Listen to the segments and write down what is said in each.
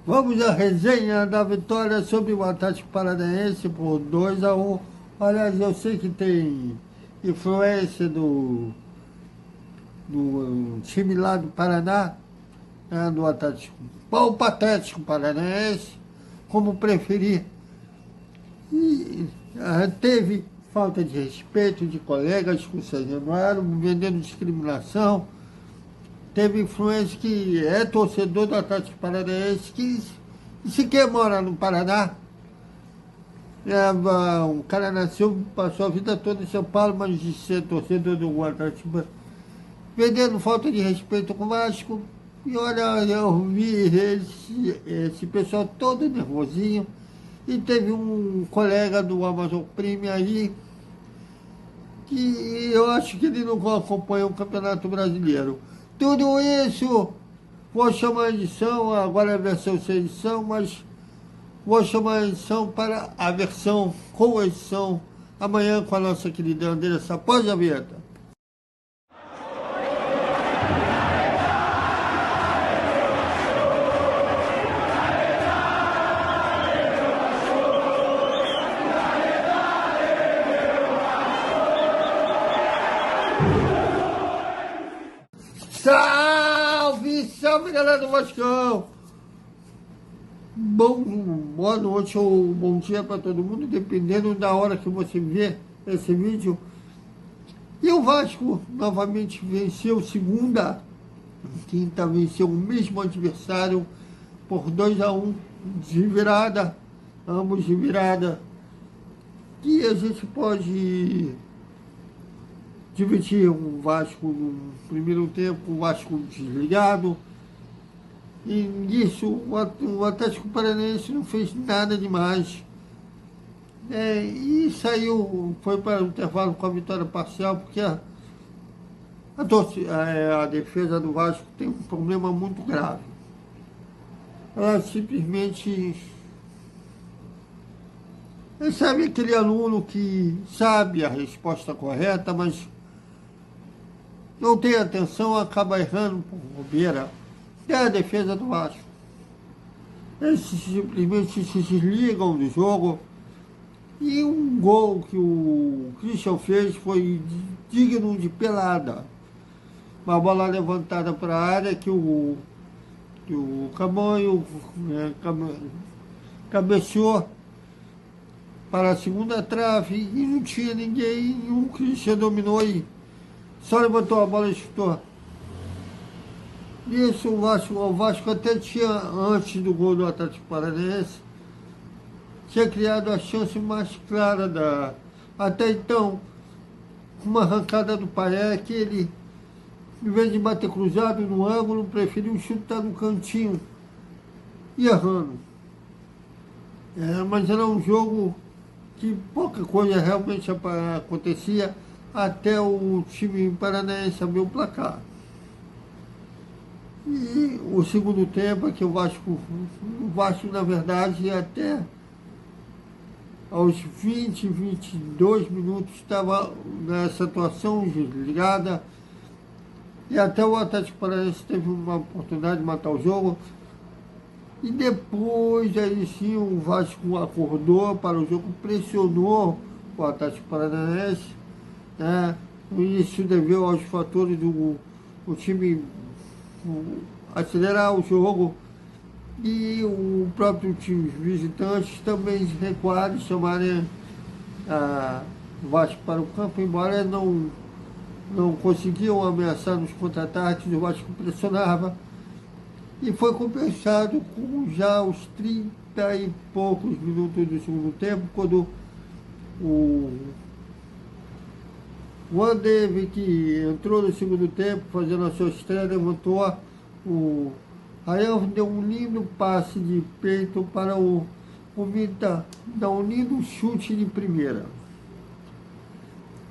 Vamos à resenha da vitória sobre o Atlético Paranaense por 2-1. Aliás, eu sei que tem influência do time lá do Paraná, né, do Atlético, ou Patético Paranaense, como preferir. E teve falta de respeito de colegas com o São Januário, vendendo discriminação. Teve influência que é torcedor do Atlético Paranaense, que sequer mora no Paraná. Um cara nasceu, passou a vida toda em São Paulo, mas de ser torcedor do Atlético, vendendo falta de respeito com o Vasco. E olha, eu vi esse pessoal todo nervosinho. E teve um colega do Amazon Prime aí, que eu acho que ele não acompanha o Campeonato Brasileiro. Tudo isso, vou chamar a edição, agora é a versão sem edição, mas vou chamar a edição para a versão com edição, amanhã com a nossa querida Andressa. Após a vinheta. Salve, salve, galera do Vascão! Boa noite ou bom dia para todo mundo, dependendo da hora que você vê esse vídeo. E o Vasco novamente venceu segunda, quinta venceu o mesmo adversário por 2-1 de virada, ambos de virada. E a gente pode dividir o Vasco no primeiro tempo, o Vasco desligado. E nisso o Atlético Paranaense não fez nada demais. E saiu, foi para o intervalo com a vitória parcial, porque a defesa do Vasco tem um problema muito grave. Ela simplesmente recebe aquele aluno que sabe a resposta correta, mas não tem atenção, acaba errando por bobeira. É a defesa do Vasco. Eles simplesmente se desligam do jogo. E um gol que o Christian fez foi digno de pelada. Uma bola levantada para a área que o Camanho cabeceou para a segunda trave e não tinha ninguém. E o Christian dominou e só levantou a bola e chutou. Isso, o Vasco até tinha, antes do gol do Atlético Paranaense, tinha criado a chance mais clara até então, uma arrancada do Paé, que ele, em vez de bater cruzado no ângulo, preferiu chutar no cantinho, e errando. Mas era um jogo que pouca coisa realmente acontecia até o time paranaense abrir o placar. E o segundo tempo é que o Vasco, na verdade, até aos 20, 22 minutos estava nessa atuação desligada, e até o Atlético Paranaense teve uma oportunidade de matar o jogo. E depois, aí sim, o Vasco acordou para o jogo, pressionou o Atlético Paranaense, né? Isso deveu aos fatores do time acelerar o jogo e o próprio time visitantes também recuaram e chamarem o Vasco para o campo, embora não conseguiam ameaçar nos contra-ataques. O Vasco pressionava e foi compensado com já os 30 e poucos minutos do segundo tempo, quando o Wandervik, que entrou no segundo tempo, fazendo a sua estreia, levantou o Rayan, deu um lindo passe de peito para o Pumita, dar um lindo chute de primeira.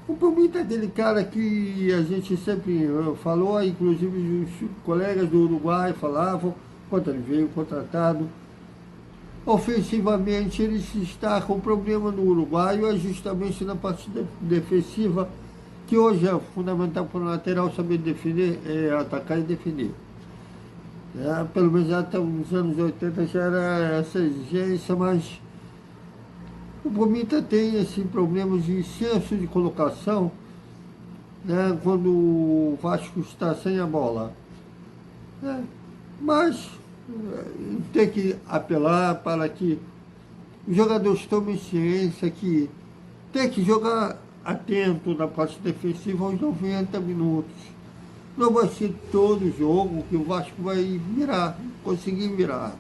O Pumita é aquele cara que a gente sempre falou, inclusive os colegas do Uruguai falavam, quando ele veio contratado. Ofensivamente, ele está com problema no Uruguai, é justamente na parte defensiva, que hoje é fundamental para o lateral saber defender, atacar e defender. Pelo menos até nos anos 80 já era essa exigência, mas o Bomita tem esse problema de senso de colocação, né, quando o Vasco está sem a bola. Né? Mas tem que apelar para que os jogadores tomem ciência que tem que jogar atento na parte defensiva aos 90 minutos. Não vai ser todo jogo que o Vasco vai virar, conseguir virar.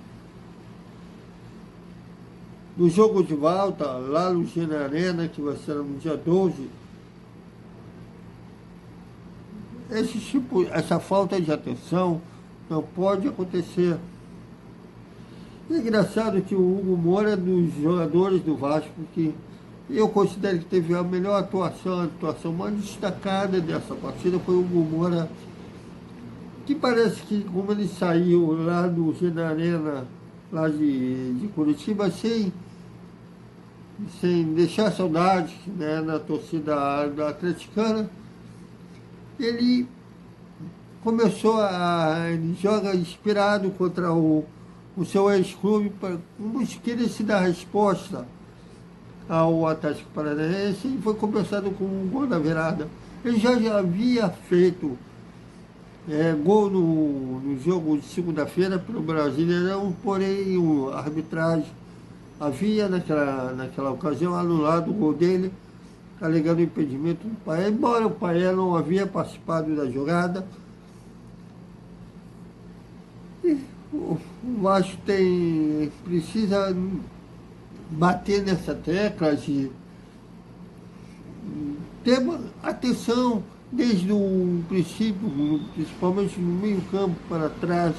No jogo de volta, lá no Gina Arena, que vai ser no dia 12, essa falta de atenção não pode acontecer. É engraçado que o Hugo Moura é dos jogadores do Vasco que eu considero que teve a melhor atuação, a atuação mais destacada dessa partida foi o Hugo Moura, que parece que como ele saiu lá do Gina Arena, lá de Curitiba, sem deixar saudades, né, na torcida da atleticana, ele ele joga inspirado contra o seu ex-clube, como querer se dar resposta ao Atlético Paranaense, e foi compensado com um gol na virada. Ele já havia feito gol no jogo de segunda-feira pelo Brasileirão, porém a arbitragem havia naquela ocasião anulado o gol dele, alegando impedimento do Paé, embora o Paé não havia participado da jogada. E o Vasco precisa bater nessa tecla de ter atenção desde o princípio, principalmente no meio campo para trás,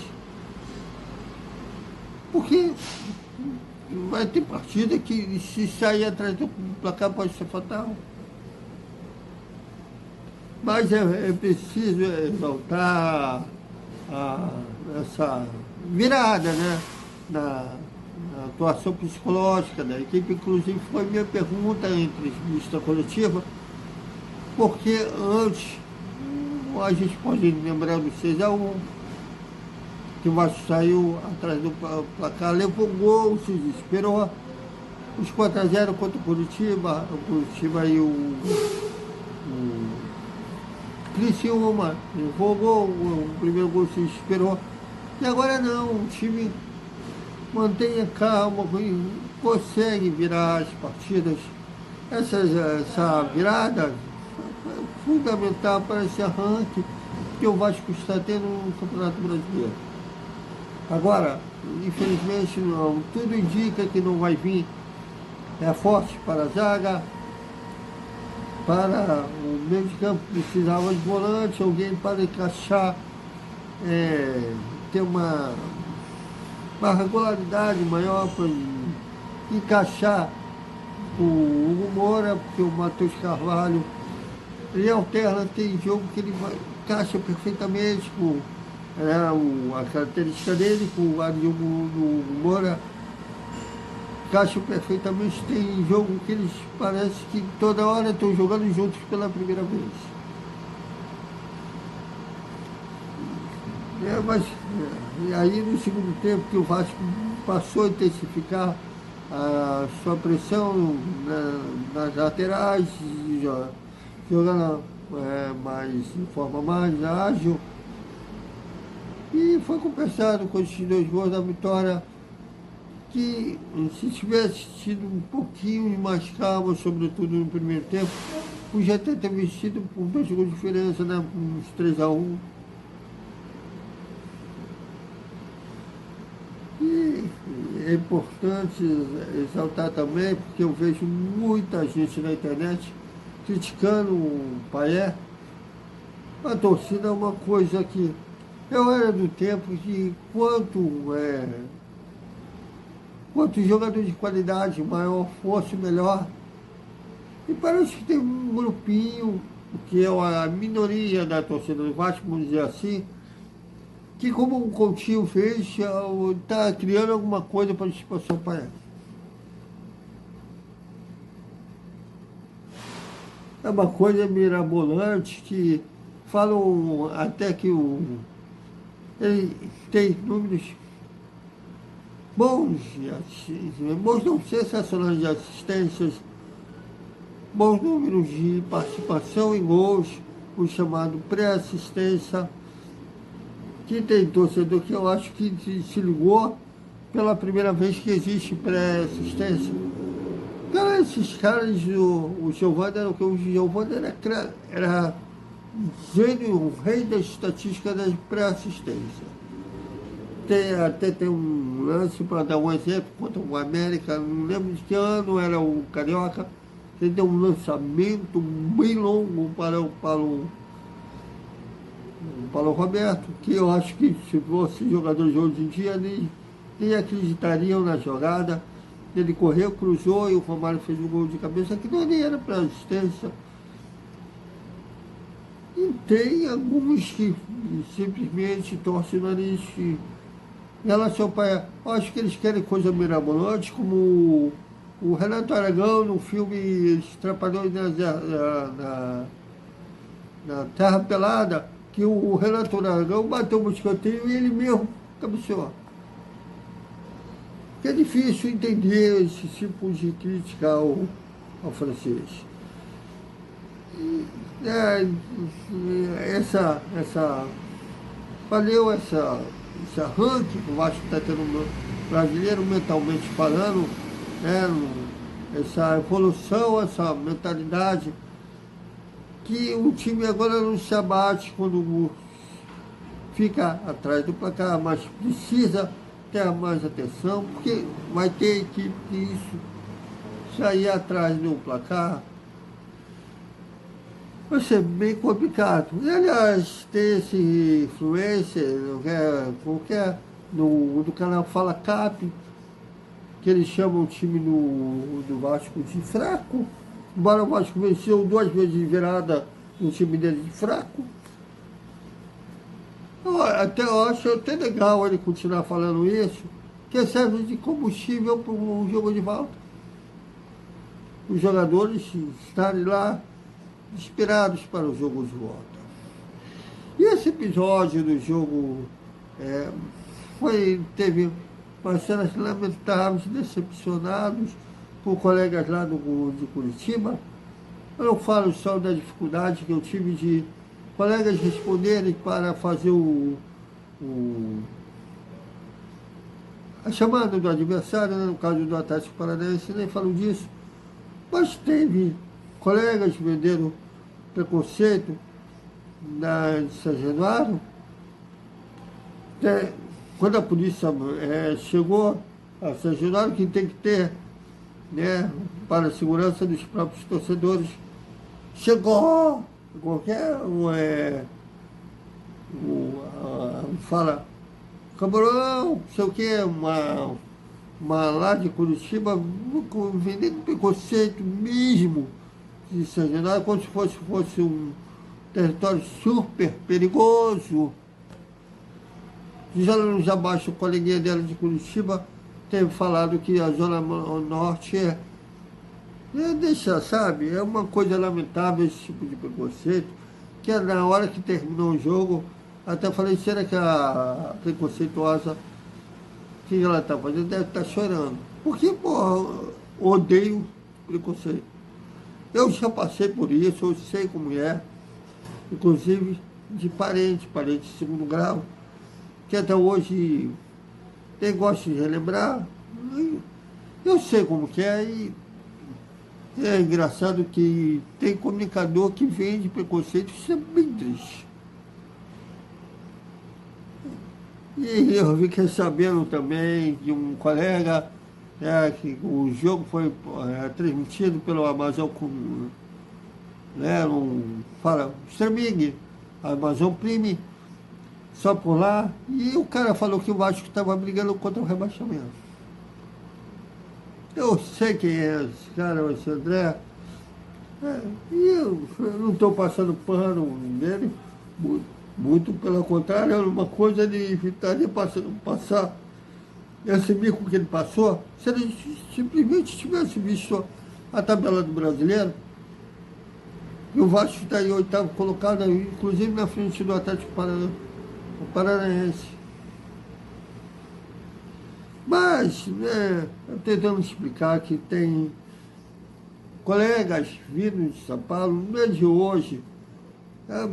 porque vai ter partida que se sair atrás do placar pode ser fatal. Mas é preciso exaltar essa virada, né, na atuação psicológica da equipe. Inclusive foi minha pergunta em entrevista coletiva, porque antes, a gente pode lembrar do 6-1, que o Vasco saiu atrás do placar, levou gol, se desesperou. Os 4-0 contra o Curitiba e o Criciúma, levou gol, o primeiro gol se desesperou. E agora não, o time mantenha calma, consegue virar as partidas. Essa virada é fundamental para esse arranque que o Vasco está tendo no Campeonato Brasileiro. Agora, infelizmente, tudo indica que não vai vir forte para a zaga, para o meio de campo precisava de volante, alguém para encaixar, ter uma regularidade maior para encaixar o Hugo Moura, porque o Matheus Carvalho, ele alterna, tem jogo que ele encaixa perfeitamente com a característica dele, com o jogo do Hugo Moura, encaixa perfeitamente. Tem jogo que eles parece que toda hora estão jogando juntos pela primeira vez. E aí no segundo tempo que o Vasco passou a intensificar a sua pressão nas laterais, jogando de forma mais ágil, e foi compensado com esses 2 gols da vitória, que se tivesse tido um pouquinho de mais calma, sobretudo no primeiro tempo, podia ter vencido por 2 gols de diferença, né, uns 3-1. E é importante exaltar também, porque eu vejo muita gente na internet criticando o Paé. A torcida é uma coisa que eu era do tempo que quanto jogador de qualidade maior fosse, melhor. E parece que tem um grupinho, que é a minoria da torcida do Vasco, vamos dizer assim, que como o Coutinho fez, está criando alguma coisa para a disposição para ela. É uma coisa mirabolante que falam até que ele tem números bons, bons não sensacionais de assistências, bons números de participação em gols, o chamado pré-assistência, que tem torcedor que eu acho que se ligou pela primeira vez que existe pré-assistência. Então, esses caras, o Giovanni era um gênio, um rei da estatística da pré-assistência. Até tem um lance, para dar um exemplo, contra o América, não lembro de que ano era o Carioca, ele deu um lançamento bem longo para o Roberto, que eu acho que se fosse jogador de hoje em dia, nem acreditariam na jogada. Ele correu, cruzou e o Romário fez um gol de cabeça, que não nem era para assistência. E tem alguns que simplesmente torcem o nariz. Em relação ao pai, eu acho que eles querem coisa mirabolante, como o Renato Aragão no filme Os Trapalhões na Terra Pelada, que o Renato Aragão bateu um escanteio e ele mesmo cabeceou. Que é difícil entender esse tipo de crítica ao francês. Valeu esse arranque que o Vasco está tendo no brasileiro, mentalmente falando, né, essa evolução, essa mentalidade, que o time agora não se abate quando fica atrás do placar, mas precisa ter mais atenção, porque vai ter equipe que isso sair atrás do placar vai ser bem complicado. E, aliás, tem esse influencer, qualquer do canal Fala Cap, que eles chamam o time do Vasco de fraco, embora o Vasco venceu 2 vezes de virada no time dele de fraco. Eu acho até legal ele continuar falando isso, que serve de combustível para o jogo de volta. Os jogadores estarem lá inspirados para o jogo de volta. E esse episódio do jogo teve umas cenas lamentáveis, decepcionados por colegas lá de Curitiba. Eu não falo só da dificuldade que eu tive de colegas responderem para fazer a chamada do adversário, né, no caso do Atlético Paranaense, nem falo disso, mas teve colegas que venderam preconceito de São Januário. Quando a polícia chegou a São Januário, que tem que ter, né, para a segurança dos próprios torcedores, chegou qualquer fala, Camarão, não sei o que, uma lá de Curitiba, vendendo preconceito mesmo de São Januário, como se fosse um território super perigoso. Já abaixo, o coleguinha dela de Curitiba teve falado que a Zona Norte deixa, sabe, é uma coisa lamentável esse tipo de preconceito, que na hora que terminou o jogo, até falei, será que a preconceituosa, o que ela está fazendo? Deve estar chorando. Porque, porra, odeio preconceito. Eu já passei por isso, eu sei como é, inclusive de parente de segundo grau, que até hoje tem gosto de relembrar. Eu sei como que é, e é engraçado que tem comunicador que vende preconceito, isso é bem triste. E eu fiquei sabendo também de um colega que o jogo foi transmitido pelo Amazon streaming, Amazon Prime, só por lá, e o cara falou que o Vasco estava brigando contra o rebaixamento. Eu sei quem é esse cara, esse André, e eu não estou passando pano nele, muito pelo contrário, era uma coisa de evitaria passar esse mico que ele passou, se ele simplesmente tivesse visto a tabela do brasileiro, e o Vasco está em 8º colocado, inclusive na frente do Atlético Paranaense. o Paranaense. Mas, né, eu tentando explicar que tem colegas vindos de São Paulo, no dia de hoje,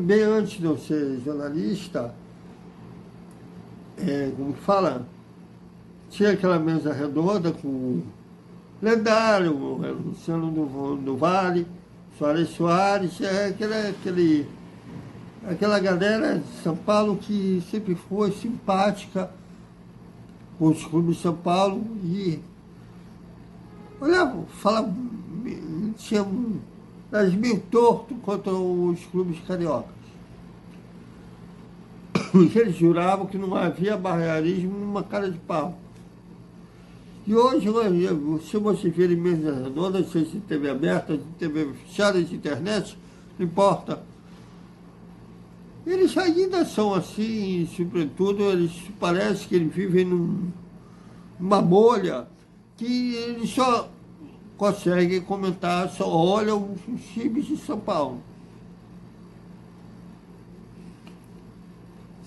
bem antes de eu ser jornalista, como fala, tinha aquela mesa redonda com o lendário, o Luciano do Vale, Soares, aquela galera de São Paulo que sempre foi simpática com os clubes de São Paulo e olhava, falava, tinha das meio torto contra os clubes cariocas. Eles juravam que não havia barreirismo numa cara de pau. E hoje, se você vir em mesa redonda, seja de TV aberta, de TV fechada, de internet, não importa. Eles ainda são assim, sobretudo, eles parece que eles vivem numa bolha que eles só conseguem comentar, só olham os times de São Paulo.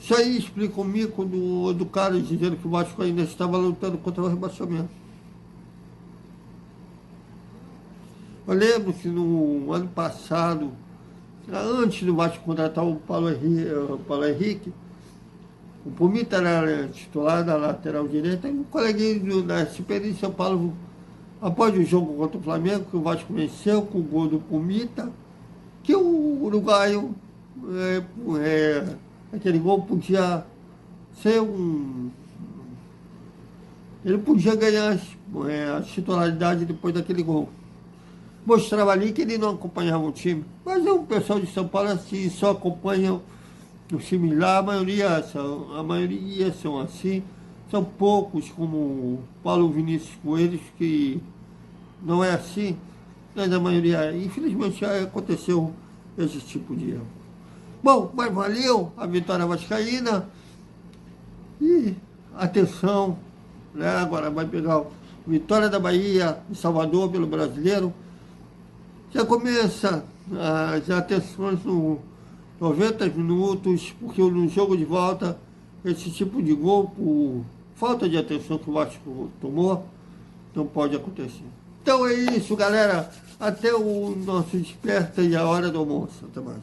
Isso aí explica o mico do cara dizendo que o Vasco ainda estava lutando contra o rebaixamento. Eu lembro que no ano passado, antes do Vasco contratar o Paulo Henrique, o Pumita era titular da lateral direita, e um coleguinha da SPN de São Paulo, após o jogo contra o Flamengo, que o Vasco venceu com o gol do Pumita, que o uruguaio, aquele gol podia ser ele podia ganhar a titularidade depois daquele gol. Mostrava ali que ele não acompanhava o time. Mas o pessoal de São Paulo assim, só acompanha o time lá, a maioria são assim. São poucos, como o Paulo Vinícius Coelho, que não é assim, mas a maioria, infelizmente, já aconteceu esse tipo de erro. Bom, mas valeu a vitória vascaína e atenção, né? Agora vai pegar o Vitória da Bahia em Salvador pelo Brasileiro. Já começa as atenções no 90 minutos, porque no jogo de volta, esse tipo de gol, por falta de atenção que o Vasco tomou, não pode acontecer. Então é isso, galera. Até o nosso Desperta e a hora do almoço. Até mais.